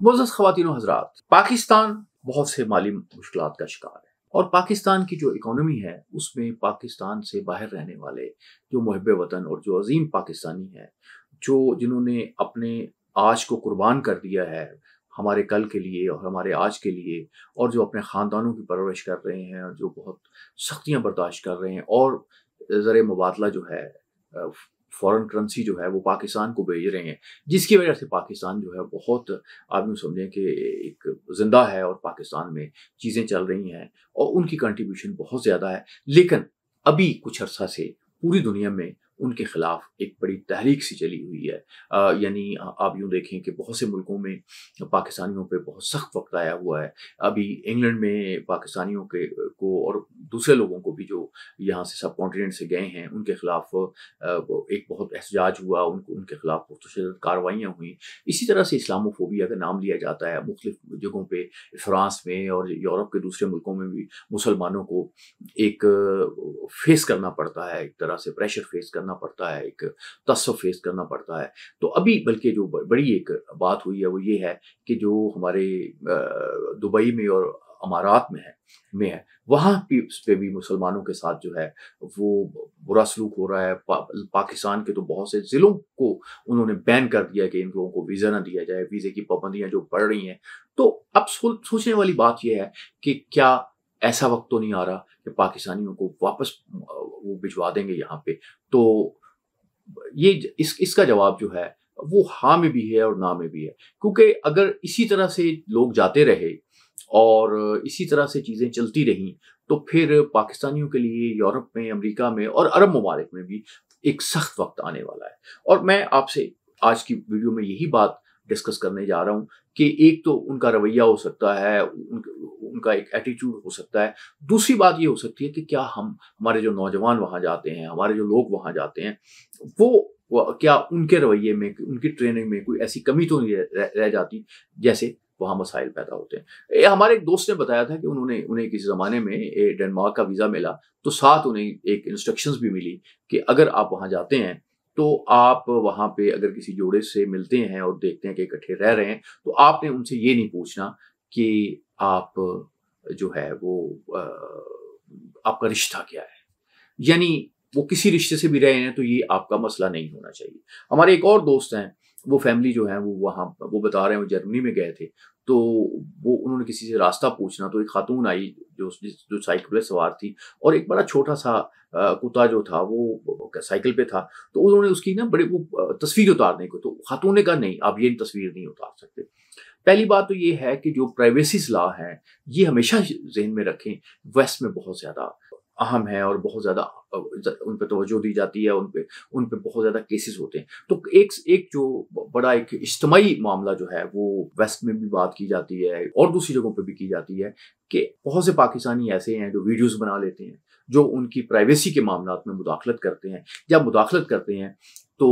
मोअज़्ज़ज़ ख़वातीन व हज़रात, पाकिस्तान बहुत से माली मुश्किलात का शिकार है और पाकिस्तान की जो इकोनॉमी है उसमें पाकिस्तान से बाहर रहने वाले जो मुहिब्बे वतन और जो अज़ीम पाकिस्तानी हैं, जो जिन्होंने अपने आज को कुर्बान कर दिया है हमारे कल के लिए और हमारे आज के लिए, और जो अपने ख़ानदानों की परवरिश कर रहे हैं और जो बहुत सख्तियाँ बर्दाश्त कर रहे हैं और ज़र मुबादला जो है फ़ॉरेन करेंसी जो है वो पाकिस्तान को भेज रहे हैं, जिसकी वजह से पाकिस्तान जो है बहुत, आप यूँ समझें कि एक ज़िंदा है और पाकिस्तान में चीज़ें चल रही हैं और उनकी कंट्रीब्यूशन बहुत ज़्यादा है। लेकिन अभी कुछ अर्सा से पूरी दुनिया में उनके ख़िलाफ़ एक बड़ी तहरीक सी चली हुई है। यानी आप यूँ देखें कि बहुत से मुल्कों में पाकिस्तानियों पे बहुत सख्त वक़्त आया हुआ है। अभी इंग्लैंड में पाकिस्तानियों के को और दूसरे लोगों को भी जो यहाँ से सब कॉन्टिनेंट से गए हैं, उनके ख़िलाफ़ एक बहुत एहतजाज हुआ, उनके ख़िलाफ़ मुतशद्दिद कार्रवाइयाँ हुई। इसी तरह से इस्लामोफोबिया का नाम लिया जाता है मुख्तलिफ़ जगहों पे, फ्रांस में और यूरोप के दूसरे मुल्कों में भी मुसलमानों को एक फेस करना पड़ता है, एक तरह से प्रेशर फेस करना पड़ता है, एक तअस्सुब फेस करना पड़ता है। तो अभी बल्कि जो बड़ी एक बात हुई है वो ये है कि जो हमारे दुबई में और अमारात में है वहाँ पे भी मुसलमानों के साथ जो है वो बुरा सलूक हो रहा है। पाकिस्तान के तो बहुत से ज़िलों को उन्होंने बैन कर दिया कि इन लोगों को वीज़ा ना दिया जाए, वीज़े की पाबंदियाँ जो बढ़ रही हैं। तो अब सोचने वाली बात यह है कि क्या ऐसा वक्त तो नहीं आ रहा कि पाकिस्तानियों को वापस वो भिजवा देंगे यहाँ पे? तो ये इसका जवाब जो है वो हाँ में भी है और ना में भी है, क्योंकि अगर इसी तरह से लोग जाते रहे और इसी तरह से चीज़ें चलती रहीं तो फिर पाकिस्तानियों के लिए यूरोप में, अमेरिका में और अरब ममालिक में भी एक सख्त वक्त आने वाला है। और मैं आपसे आज की वीडियो में यही बात डिस्कस करने जा रहा हूँ कि एक तो उनका रवैया हो सकता है, उनका एक एटीट्यूड हो सकता है। दूसरी बात ये हो सकती है कि क्या हमारे जो नौजवान वहाँ जाते हैं, हमारे जो लोग वहाँ जाते हैं, वो क्या उनके रवैये में, उनकी ट्रेनिंग में कोई ऐसी कमी तो नहीं रह जाती जैसे वहाँ मसाइल पैदा होते हैं। हमारे एक दोस्त ने बताया था कि उन्हें किसी ज़माने में डेनमार्क का वीज़ा मिला, तो साथ उन्हें एक इंस्ट्रक्शंस भी मिली कि अगर आप वहाँ जाते हैं तो आप वहाँ पे अगर किसी जोड़े से मिलते हैं और देखते हैं कि इकट्ठे रह रहे हैं, तो आपने उनसे ये नहीं पूछना कि आप जो है वो आपका रिश्ता क्या है। यानी वो किसी रिश्ते से भी रहे हैं तो ये आपका मसला नहीं होना चाहिए। हमारे एक और दोस्त हैं, वो फैमिली जो है वो बता रहे हैं वो जर्मनी में गए थे, तो वो उन्होंने किसी से रास्ता पूछना, तो एक खातून आई जो साइकिल पे सवार थी और एक बड़ा छोटा सा कुत्ता जो था वो साइकिल पे था, तो उन्होंने उसकी ना बड़ी वो तस्वीर उतारने को, तो खातून ने कहा नहीं, आप ये तस्वीर नहीं उतार सकते। पहली बात तो ये है कि जो प्राइवेसी लॉ है ये हमेशा ज़हन में रखें, वेस्ट में बहुत ज़्यादा अहम है और बहुत ज़्यादा उन पे तवज्जो दी जाती है, उन पे बहुत ज़्यादा केसेस होते हैं। तो एक जो बड़ा एक इज्तिमाई मामला जो है वो वेस्ट में भी बात की जाती है और दूसरी जगहों पे भी की जाती है कि बहुत से पाकिस्तानी ऐसे हैं जो वीडियोस बना लेते हैं, जो उनकी प्राइवेसी के मामलात में मुदाखलत करते हैं। जब मुदाखलत करते हैं तो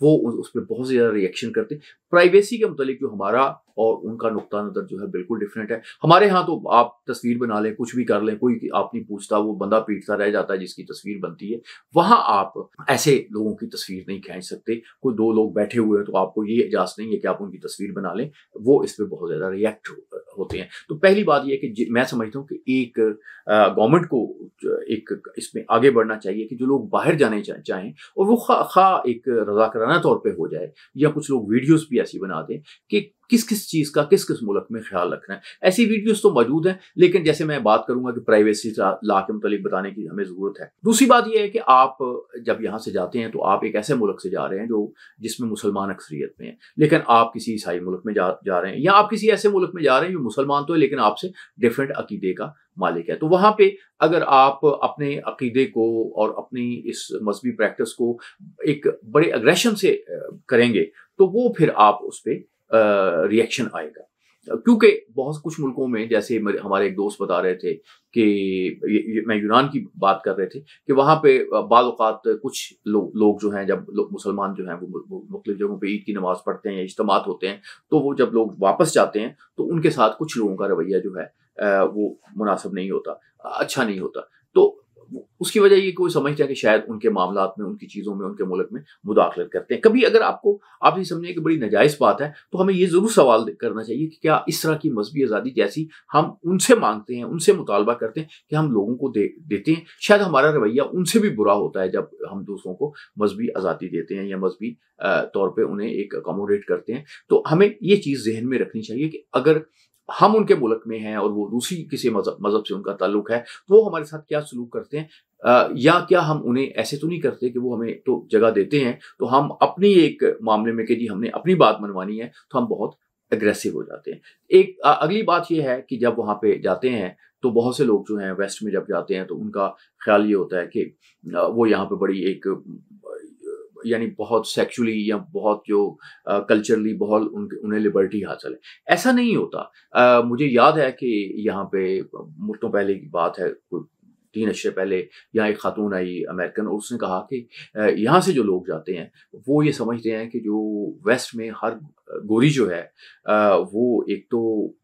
वो उस पर बहुत ज़्यादा रिएक्शन करते हैं। प्राइवेसी के मुतालिक जो हमारा और उनका नुक्ता नज़र जो है बिल्कुल डिफरेंट है। हमारे यहाँ तो आप तस्वीर बना लें, कुछ भी कर लें, कोई आप नहीं पूछता, वो बंदा पीटता रह जाता है जिसकी तस्वीर बनती है। वहाँ आप ऐसे लोगों की तस्वीर नहीं खींच सकते। कोई दो लोग बैठे हुए हैं तो आपको ये इजाज़त नहीं है कि आप उनकी तस्वीर बना लें, वो इस पर बहुत ज़्यादा रिएक्ट होते हैं। तो पहली बात यह है कि मैं समझता हूँ कि एक गवर्नमेंट को एक इसमें आगे बढ़ना चाहिए कि जो लोग बाहर जाने चाहें और वो खा एक रज़ाकाराना तौर पे हो जाए, या कुछ लोग वीडियोस भी ऐसी बना दें कि किस किस चीज़ का किस किस मुल्क में ख्याल रखना है। ऐसी वीडियोस तो मौजूद हैं, लेकिन जैसे मैं बात करूंगा कि प्राइवेसी लॉ के मुतालिक बताने की हमें ज़रूरत है। दूसरी बात यह है कि आप जब यहाँ से जाते हैं तो आप एक ऐसे मुल्क से जा रहे हैं जिसमें मुसलमान अक्सरियत में है, लेकिन आप किसी ईसाई मुल्क में जा रहे हैं, या आप किसी ऐसे मुल्क में जा रहे हैं जो मुसलमान तो है लेकिन आपसे डिफरेंट अकीदे का मालिक है। तो वहाँ पे अगर आप अपने अकीदे को और अपनी इस मजहबी प्रैक्टिस को एक बड़े अग्रेशन से करेंगे तो वो फिर आप उस पर रिएक्शन आएगा। क्योंकि बहुत कुछ मुल्कों में, जैसे हमारे एक दोस्त बता रहे थे कि मैं यूनान की बात कर रहे थे कि वहाँ पे बाज़ औक़ात कुछ लोग जो हैं, जब मुसलमान जो हैं वो मुख्तलिफ़ जगहों पे ईद की नमाज़ पढ़ते हैं या इज्तिमात होते हैं, तो वो जब लोग वापस जाते हैं तो उनके साथ कुछ लोगों का रवैया जो है वो मुनासिब नहीं होता, अच्छा नहीं होता। तो उसकी वजह ये कोई समझते हैं कि शायद उनके मामलात में, उनकी चीज़ों में, उनके मुल्क में मुदाखलत करते हैं। कभी अगर आप ये समझें कि बड़ी नाजायज़ बात है, तो हमें ये ज़रूर सवाल करना चाहिए कि क्या इस तरह की मज़हबी आज़ादी जैसी हम उनसे माँगते हैं, उनसे मुतालबा करते हैं कि हम लोगों को देते हैं? शायद हमारा रवैया उनसे भी बुरा होता है जब हम दूसरों को मज़हबी आज़ादी देते हैं या मज़हबी तौर पे उन्हें एक अकोमोडेट करते हैं। तो हमें ये चीज़ ज़हन में रखनी चाहिए कि अगर हम उनके मुल्क में हैं और वो दूसरी किसी मज़हब से उनका ताल्लुक है, तो वो हमारे साथ क्या सलूक करते हैं, या क्या हम उन्हें ऐसे तो नहीं करते कि वो हमें तो जगह देते हैं, तो हम अपनी एक मामले में कि जी हमने अपनी बात मनवानी है, तो हम बहुत एग्रेसिव हो जाते हैं। एक अगली बात ये है कि जब वहाँ पे जाते हैं, तो बहुत से लोग जो हैं वेस्ट में जब जाते हैं, तो उनका ख़्याल ये होता है कि वो यहाँ पे बड़ी एक यानी बहुत सेक्सुअली या बहुत जो कल्चरली बहुत उन्हें लिबर्टी हासिल है। ऐसा नहीं होता। मुझे याद है कि यहाँ पे मुद्दों पहले की बात है, कोई 3 अरसे पहले यहाँ एक खातून आई अमेरिकन, और उसने कहा कि यहाँ से जो लोग जाते हैं, वो ये समझते हैं कि जो वेस्ट में हर गोरी जो है वो एक तो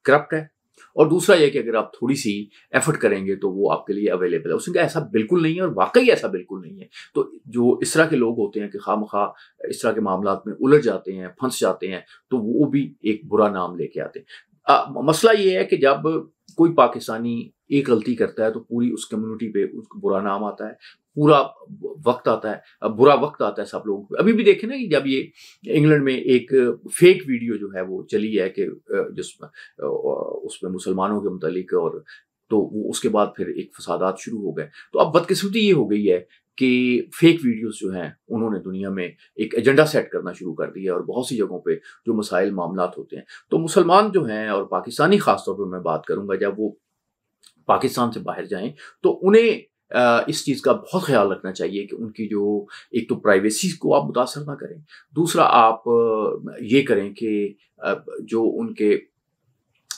करप्ट है, और दूसरा ये कि अगर आप थोड़ी-सी एफर्ट करेंगे तो वो आपके लिए अवेलेबल है। उसने कहा ऐसा बिल्कुल नहीं है, और वाक़ई ऐसा बिल्कुल नहीं है। तो जो इस तरह के लोग होते हैं कि ख़ामख़ा इस तरह के मामलात में उलझ जाते हैं, फँस जाते हैं, तो वो भी एक बुरा नाम लेके आते हैं। मसला ये है कि जब कोई पाकिस्तानी एक गलती करता है, तो पूरी उस कम्युनिटी पे उसको बुरा नाम आता है, पूरा वक़्त आता है, बुरा वक़्त आता है सब लोगों को। अभी भी देखें ना कि जब ये इंग्लैंड में एक फ़ेक वीडियो जो है वो चली है कि जिसमें उसमें मुसलमानों के मुतालिक, और तो वो उसके बाद फिर एक फ़सादात शुरू हो गए। तो अब बदकिस्मती ये हो गई है कि फ़ेक वीडियोज़ जो हैं, उन्होंने दुनिया में एक एजेंडा सेट करना शुरू कर दिया है, और बहुत सी जगहों पे जो मसाइल मामलात होते हैं, तो मुसलमान जो हैं और पाकिस्तानी ख़ास तौर पे मैं बात करूँगा, जब वो पाकिस्तान से बाहर जाएँ, तो उन्हें इस चीज़ का बहुत ख़्याल रखना चाहिए कि उनकी जो एक तो प्राइवेसी को आप मुतासर ना करें। दूसरा आप ये करें कि जो उनके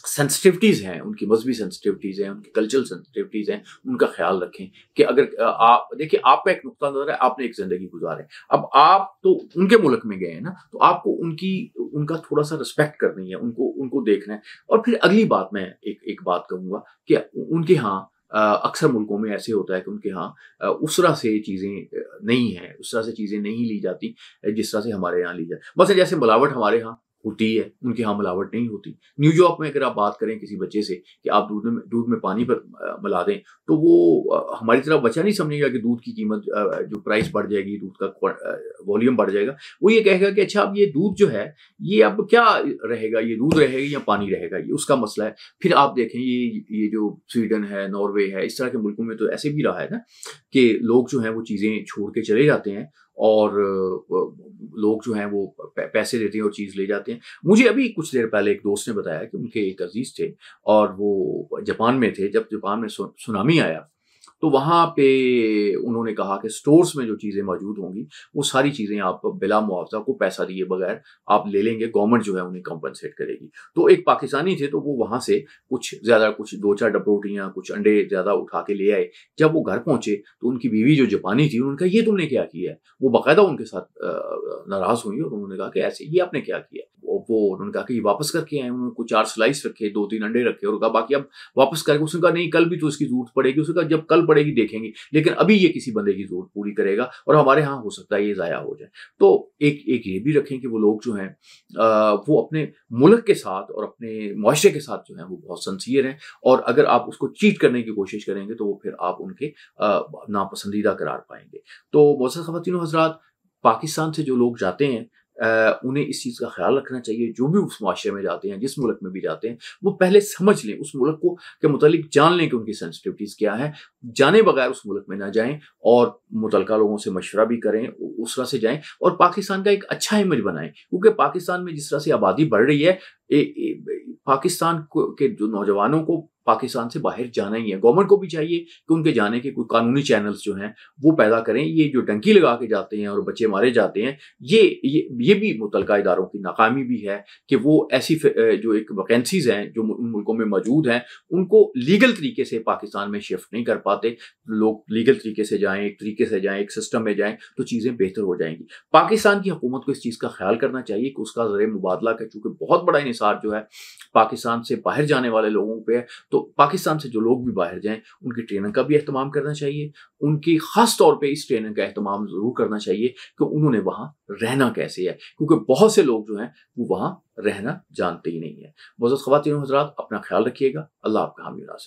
सेंसिटिविटीज़ हैं, उनकी मज़हबी सेंसिटिविटीज़ हैं, उनकी कल्चरल सेंसिटिविटीज़ हैं, उनका ख़्याल रखें कि अगर आप देखिए, आपका एक नुक़्ता नज़र है, आपने एक ज़िंदगी गुज़ारी। अब आप तो उनके मुल्क में गए हैं ना, तो आपको उनका थोड़ा-सा रिस्पेक्ट करनी है, उनको देखना है। और फिर अगली बात मैं एक बात कहूँगा कि उनके यहाँ अक्सर मुल्कों में ऐसे होता है कि उनके यहाँ उस तरह से चीज़ें नहीं हैं, उस तरह से चीज़ें नहीं ली जाती जिस तरह से हमारे यहाँ ली जाती। मसलन जैसे मिलावट हमारे यहाँ होती है, उनके यहाँ मिलावट नहीं होती। न्यूयॉर्क में अगर आप बात करें किसी बच्चे से कि आप दूध में पानी मिला दें, तो वो हमारी तरह बच्चा नहीं समझेगा कि दूध की कीमत जो प्राइस बढ़ जाएगी, दूध का वॉल्यूम बढ़ जाएगा। वो ये कहेगा कि अच्छा, अब ये दूध जो है, ये अब क्या रहेगा, ये दूध रहेगा या पानी रहेगा, ये उसका मसला है। फिर आप देखें ये जो स्वीडन है, नॉर्वे है, इस तरह के मुल्कों में तो ऐसे भी रहा है ना कि लोग जो हैं वो चीज़ें छोड़ के चले जाते हैं, और लोग जो हैं वो पैसे देते हैं और चीज़ ले जाते हैं। मुझे अभी कुछ देर पहले एक दोस्त ने बताया कि उनके एक अज़ीज़ थे, और वो जापान में थे। जब जापान में सुनामी आया, तो वहाँ पे उन्होंने कहा कि स्टोर्स में जो चीज़ें मौजूद होंगी, वो सारी चीज़ें आप बिला मुआवज़ा को पैसा दिए बगैर आप ले लेंगे, गवर्नमेंट जो है उन्हें कम्पेंसेट करेगी। तो एक पाकिस्तानी थे, तो वो वहाँ से कुछ 2-4 डब्बा रोटियाँ, कुछ अंडे ज़्यादा उठा के ले आए। जब वो घर पहुँचे, तो उनकी बीवी जो जापानी थी, उन्होंने कहा, "ये तुमने क्या किया है?" वो बाकायदा उनके साथ नाराज़ हुई, और उन्होंने कहा कि ऐसे ये आपने क्या किया? उन्होंने कहा कि ये वापस करके आए। उन्होंने कुछ 4 स्लाइस रखे, 2-3 अंडे रखे, और कहा बाकी अब वापस करके। उसने कहा नहीं, कल भी तो इसकी ज़रूरत पड़ेगी। उसने कहा जब कल पड़ेगी देखेंगे, लेकिन अभी ये किसी बंदे की ज़रूरत पूरी करेगा, और हमारे यहाँ हो सकता है ये ज़ाया हो जाए। तो एक ये भी रखें कि वो लोग जो हैं वो अपने मुल्क के साथ और अपने मुआशरे के साथ जो है वो बहुत सिंसियर हैं, और अगर आप उसको चीट करने की कोशिश करेंगे, तो वो फिर आप उनके नापसंदीदा करार पाएँगे। तो मोअज़्ज़ज़ ख़वातीन व हज़रात, पाकिस्तान से जो लोग जाते हैं, उन्हें इस चीज़ का ख़्याल रखना चाहिए, जो भी उस मुआशरे में जाते हैं, जिस मुल्क में भी जाते हैं, वो पहले समझ लें, उस मुल्क को के मुतालिक जान लें कि उनकी सेंसिटिविटीज़ क्या है। जाने बगैर उस मुल्क में ना जाएँ, और मुतल्लिका लोगों से मशवरा भी करें, उस तरह से जाएँ, और पाकिस्तान का एक अच्छा इमेज बनाएँ। क्योंकि पाकिस्तान में जिस तरह से आबादी बढ़ रही है, पाकिस्तान के जो नौजवानों को पाकिस्तान से बाहर जाना ही है। गवर्नमेंट को भी चाहिए कि उनके जाने के कोई कानूनी चैनल्स जो हैं वो पैदा करें। ये जो डंकी लगा के जाते हैं और बच्चे मारे जाते हैं, ये भी मुतल्लिका इदारों की नाकामी भी है कि वो ऐसी जो एक वैकेंसीज़ हैं जो उन मुल्कों में मौजूद हैं, उनको लीगल तरीके से पाकिस्तान में शिफ्ट नहीं कर पाते। लोग लीगल तरीके से जाएँ, एक तरीके से जाएँ, एक सिस्टम में जाएँ, तो चीज़ें बेहतर हो जाएँगी। पाकिस्तान की हुकूमत को इस चीज़ का ख़्याल करना चाहिए कि उसका ज़र-ए-मुबादला का चूँकि बहुत बड़ा इन्हिसार जो है पाकिस्तान से बाहर जाने वाले लोगों पे है, तो पाकिस्तान से जो लोग भी बाहर जाएं उनकी ट्रेनिंग का भी एहतमाम करना चाहिए। उनकी खास तौर पे इस ट्रेनिंग का एहतमाम ज़रूर करना चाहिए कि उन्होंने वहाँ रहना कैसे है, क्योंकि बहुत से लोग जो हैं वो वहाँ रहना जानते ही नहीं है। मुअज़्ज़ज़ ख़वातीन व हज़रात, अपना ख्याल रखिएगा। अल्लाह आपका हामी नासिर।